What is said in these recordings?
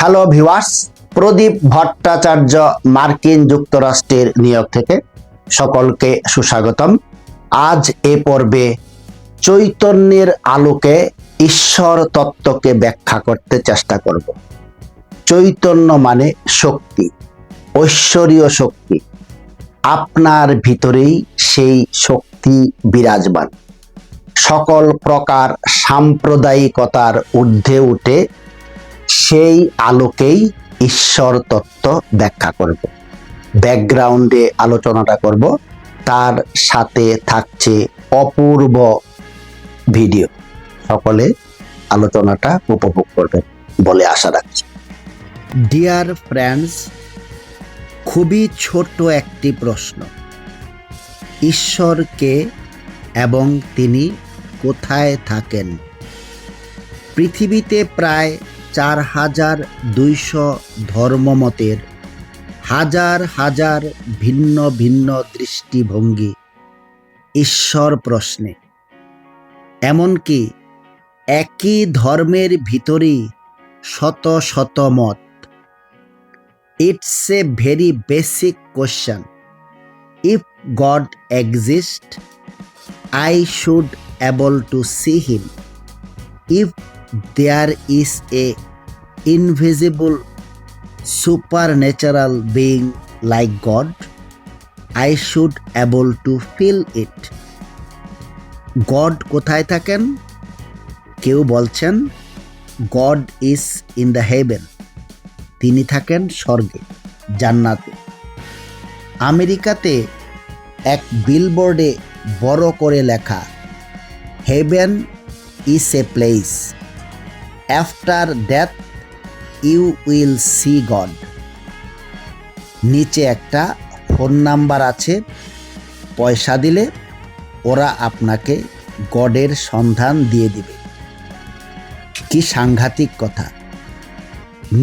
Hello viewers, প্রদীপ ভট্টাচার্য মার্কিন যুক্তরাষ্ট্রের New York থেকে সকলকে সুস্বাগতম। আজ এ পর্বে চৈতন্যের আলোকে ঈশ্বর তত্ত্বকে ব্যাখ্যা করতে চেষ্টা করব। চৈতন্য মানে শক্তি, ঐশ্বরীয় শক্তি। আপনার ভিতরেই সেই শক্তি বিরাজমান। সকল প্রকার সাম্প্রদায়িকতার ঊর্ধ্বে উঠে সেই আলোকেই ঈশ্বর তত্ত্ব ব্যাখ্যা করব। ব্যাকগ্রাউন্ডে আলোচনাটা করব, তার সাথে থাকছে অপূর্ব ভিডিও। সকলে আলোচনাটা উপভোগ করবেন বলে আশা রাখছি। ডিয়ার ফ্রেন্ডস, খুবই ছোট একটি প্রশ্ন। ঈশ্বর কে এবং তিনি কোথায় থাকেন? পৃথিবীতে প্রায় 4200 ধর্মমতের হাজার হাজার ভিন্ন ভিন্ন দৃষ্টিভঙ্গি ঈশ্বর প্রশ্নে। এমনকি একই ধর্মের ভিতরেই শত শত মত। It's a very basic question. If god exist, I should able to see him. If there is a invisible supernatural being like God, I should able to feel it. God কোথায় থাকেন? কেউ বলছেন God is in the heaven. তিনি থাকেন স্বর্গে, জান্নাতে। আমেরিকাতে এক বিলবোর্ডে বড় করে লেখা, heaven is a place, after death you will see God. নিচে একটা ফোন নাম্বার আছে, পয়সা দিলে ওরা আপনাকে গডের সন্ধান দিয়ে দিবে। কি সাংঘাতিক কথা!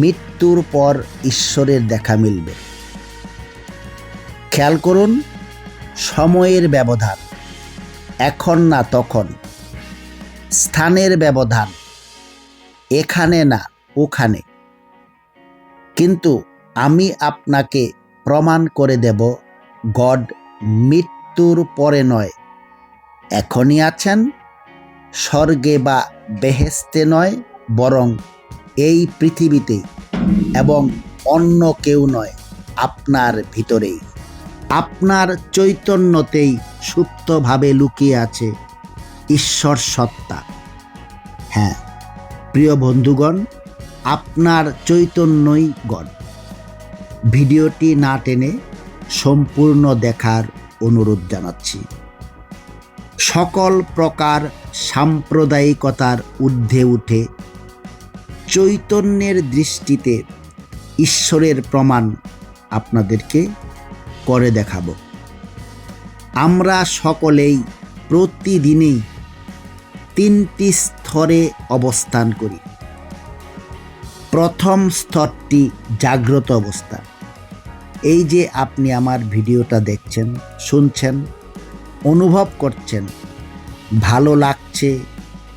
মৃত্যুর পর ঈশ্বরের দেখা মিলবে। খেয়াল করুন, সময়ের ব্যবধান, এখন না তখন। স্থানের ব্যবধান, এখানে না ওখানে। কিন্তু আমি আপনাকে প্রমাণ করে দেব, গড মৃত্যুর পরে নয়, এখনই আছেন। স্বর্গে বা বেহেশতে নয়, বরং এই পৃথিবীতেই, এবং অন্য কেউ নয়, আপনার ভিতরেই। আপনার চৈতন্যতেই সুপ্তভাবে লুকিয়ে আছে ঈশ্বর সত্তা। হ্যাঁ প্রিয় বন্ধুগণ, আপনার চৈতন্যই গড। ভিডিওটি না টেনে সম্পূর্ণ দেখার অনুরোধ জানাচ্ছি। সকল প্রকার সাম্প্রদায়িকতার ঊর্ধ্বে উঠে চৈতন্যের দৃষ্টিতে ঈশ্বরের প্রমাণ আপনাদেরকে করে দেখাবো। আমরা সকলেই প্রতিদিনই 3টি স্তরে অবস্থান করি। প্রথম স্তরটি জাগ্রত অবস্থা। এই যে আপনি আমার ভিডিওটা দেখছেন, শুনছেন, অনুভব করছেন, ভালো লাগছে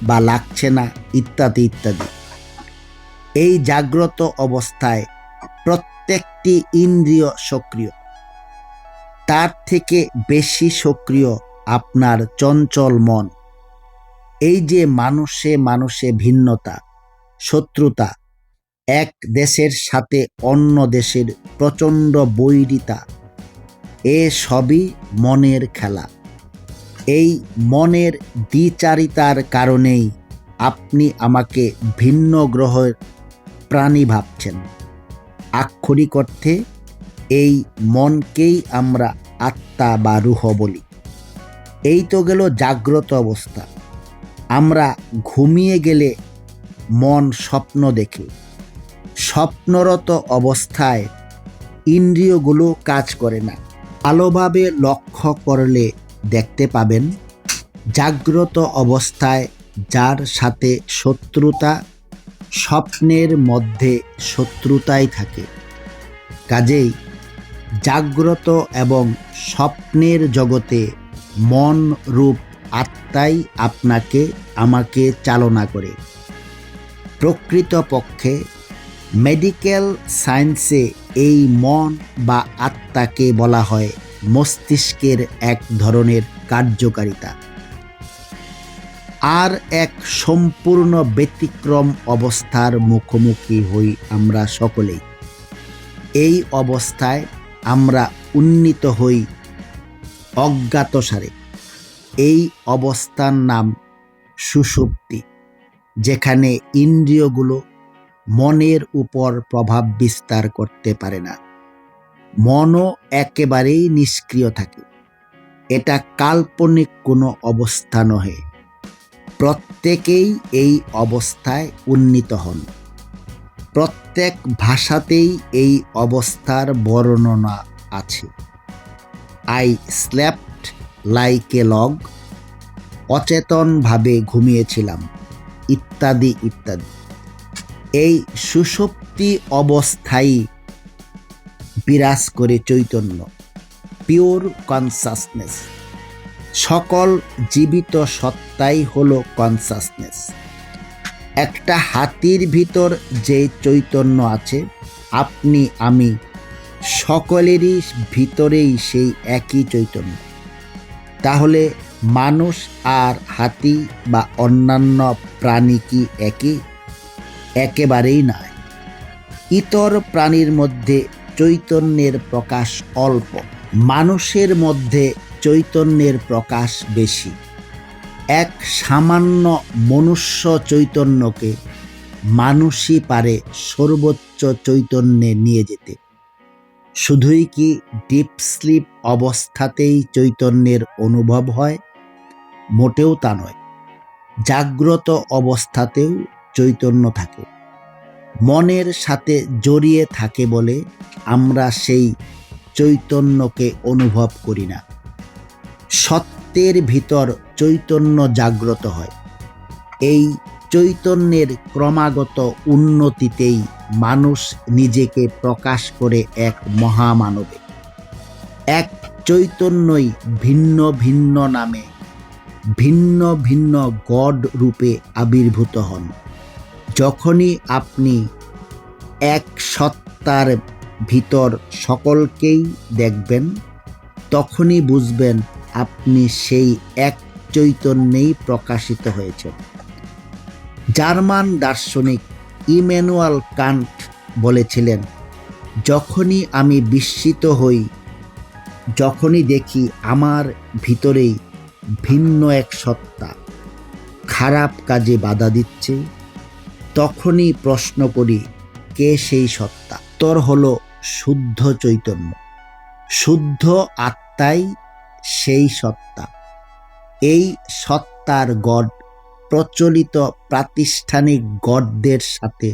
বা লাগছে না, ইত্যাদি ইত্যাদি। এই জাগ্রত অবস্থায় প্রত্যেকটি ইন্দ্রিয় সক্রিয়। তার থেকে বেশি সক্রিয় আপনার চঞ্চল মন। এই যে মানুষে মানুষে ভিন্নতা, শত্রুতা, এক দেশের সাথে অন্য দেশের প্রচণ্ড বৈরিতা, এ সবই মনের খেলা। এই মনের দ্বিচারিতার কারণেই আপনি আমাকে ভিন্ন গ্রহের প্রাণী ভাবছেন। আক্ষরিক অর্থে এই মনকেই আমরা আত্মা বা রূহ বলি। এই তো গেল জাগ্রত অবস্থা। আমরা ঘুমিয়ে গেলে মন স্বপ্ন দেখে। স্বপ্নরত অবস্থায় ইন্দ্রিয়গুলো কাজ করে না। ভালোভাবে লক্ষ্য করলে দেখতে পাবেন, জাগ্রত অবস্থায় যার সাথে শত্রুতা, স্বপ্নের মধ্যে শত্রুতাই থাকে। কাজেই জাগ্রত এবং স্বপ্নের জগতে মন রূপ আত্মাই আপনাকে আমাকে চালনা করে। প্রকৃতপক্ষে মেডিকেল সায়েন্সে এই মন বা আত্মাকে বলা হয় মস্তিষ্কের এক ধরনের কার্যকারিতা। আর এক সম্পূর্ণ ব্যতিক্রম অবস্থার মুখোমুখি হই আমরা সকলেই। এই অবস্থায় আমরা উন্নীত হই অজ্ঞাতসারে। এই অবস্থার নাম সুষুপ্তি, যেখানে ইন্দ্রিয়গুলো মনের উপর প্রভাব বিস্তার করতে পারে না। মনও একেবারেই নিষ্ক্রিয় থাকে। এটা কাল্পনিক কোনো অবস্থা নহে। প্রত্যেকেই এই অবস্থায় উন্নীত হন। প্রত্যেক ভাষাতেই এই অবস্থার বর্ণনা আছে। I slept like a log, অচেতনভাবে ঘুমিয়েছিলাম, ইত্যাদি ইত্যাদি। এই সুষুপ্তি অবস্থায় বিরাজ করে চৈতন্য, পিওর কনসাসনেস। সকল জীবিত সত্তাই হলো কনসাসনেস। একটা হাতির ভিতর যে চৈতন্য আছে, আপনি আমি সকলেরই ভিতরেই সেই একই চৈতন্য। তাহলে মানুষ আর হাতি বা অন্যান্য প্রাণী কি একই? একেবারেই নয়। ইতর প্রাণীর মধ্যে চৈতন্যের প্রকাশ অল্প, মানুষের মধ্যে চৈতন্যের প্রকাশ বেশি। এক সামান্য মনুষ্য চৈতন্যকে মানুষই পারে সর্বোচ্চ চৈতন্যে নিয়ে যেতে। শুধুই কি ডিপ স্লিপ অবস্থাতেই চৈতন্যের অনুভব হয়? মোটেও তা নয়। জাগ্রত অবস্থাতেও চৈতন্য থাকে, মনের সাথে জড়িয়ে থাকে বলে আমরা সেই চৈতন্যকে অনুভব করি না। সত্যের ভিতর চৈতন্য জাগ্রত হয়। এই চৈতন্যের ক্রমাগত উন্নতিতেই মানুষ নিজেকে প্রকাশ করে এক মহামানবে। এক চৈতন্যই ভিন্ন ভিন্ন নামে ভিন্ন ভিন্ন গড রূপে আবির্ভূত হন। যখনই আপনি এক সত্তার ভিতর সকলকেই দেখবেন, তখনই বুঝবেন আপনি সেই এক চৈতন্যেই প্রকাশিত হয়েছেন। জার্মান দার্শনিক ইম্যানুয়েল কান্ট বলেছিলেন, যখনই আমি বিস্মিত হই, যখনই দেখি আমার ভিতরেই ভিন্ন এক সত্তা খারাপ কাজে বাধা দিচ্ছে, তখনই প্রশ্ন করি, কে সেই সত্তা? উত্তর হলো শুদ্ধ চৈতন্য। শুদ্ধ আত্মাই সেই সত্তা। এই সত্তার গড প্রচলিত প্রাতিষ্ঠানিক গডদের সাথে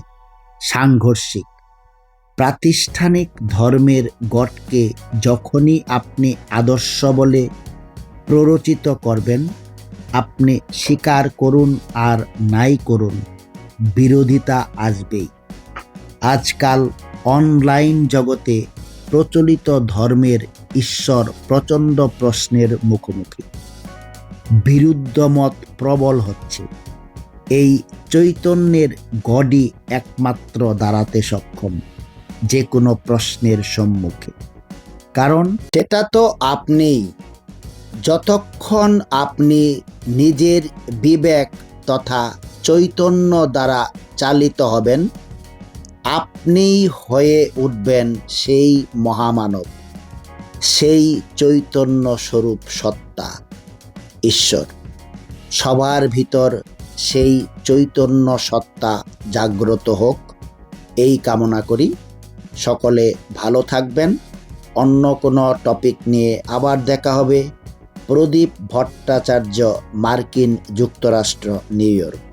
সাংঘর্ষিক। প্রাতিষ্ঠানিক ধর্মের গডকে যখনই আপনি আদর্শ বলে প্ররোচিত করবেন, আপনি স্বীকার করুন আর নাই করুন, বিরোধিতা আসবেই। আজকাল অনলাইন জগতে প্রচলিত ধর্মের ঈশ্বর প্রচণ্ড প্রশ্নের মুখোমুখি। বিরুদ্ধ মত প্রবল হচ্ছে। এই চৈতন্যের গডই একমাত্র দাঁড়াতে সক্ষম যে কোনো প্রশ্নের সম্মুখে। কারণ সেটা তো আপনিই। যতক্ষণ আপনি নিজের বিবেক তথা চৈতন্য দ্বারা চালিত হবেন, আপনিই হয়ে উঠবেন সেই মহামানব, সেই চৈতন্য স্বরূপ সত্তা ঈশ্বর। সবার ভিতর সেই চৈতন্য সত্তা জাগ্রত হোক, এই কামনা করি। সকলে ভালো থাকবেন। অন্য কোনো টপিক নিয়ে আবার দেখা হবে। প্রদীপ ভট্টাচার্য, মার্কিন যুক্তরাষ্ট্র, নিউ ইয়র্ক।